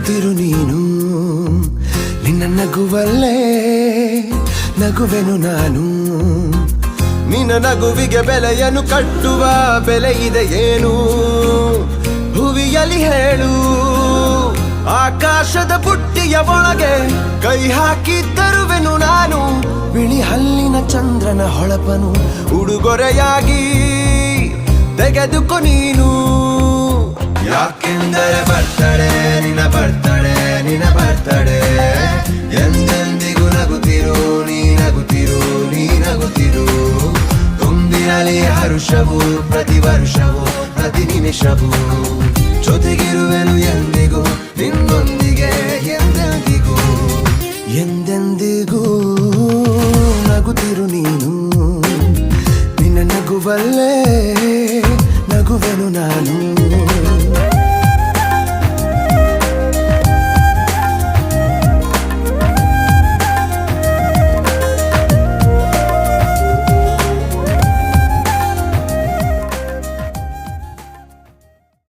ನಗುತ್ತಿರು ನೀನು ನಿನ್ನ ನಗುವಲ್ಲೇ ನಗುವೆನು ನಾನು ನಿನ್ನ ನಗುವಿಗೆ ಬೆಲೆಯನ್ನು ಕಟ್ಟುವ ಬೆಲೆ ಇದೆ ಏನು ಹುವಿಯಲ್ಲಿ ಹೇಳು ಆಕಾಶದ ಬುಟ್ಟಿಯ ಒಳಗೆ ಕೈ ಹಾಕಿ ತರುವೆನು ನಾನು ಬಿಳಿ ಹಲ್ಲಿನ ಚಂದ್ರನ ಹೊಳಪನು ಉಡುಗೊರೆಯಾಗಿ ತೆಗೆದುಕೊ ನೀನು ಯಾಕೆಂದರೆ ಬರ್ತಡೆ ನಿನ್ನ ಬರ್ತಡೆ ನಿನ್ನ ಬರ್ತಡೆ ಎಂದೆಂದಿಗೂ ನಗುತ್ತಿರು ನೀ ನಗುತ್ತಿರು ನೀ ನಗುತ್ತಿರು ತುಂಬಿರಲಿ ಹರುಷವು ಪ್ರತಿ ವರ್ಷವೂ ಪ್ರತಿ ನಿಮಿಷವೂ ಜೊತೆಗಿರುವೆನು ಎಂದಿಗೂ ನಿನ್ನೊಂದಿಗೆ ಎಂದೆಂದಿಗೂ ಎಂದೆಂದಿಗೂ ನಗುತ್ತಿರು ನೀನು ನಿನ್ನ ನಗುವಲ್ಲೇ ನಗುವೆನು ನಾನು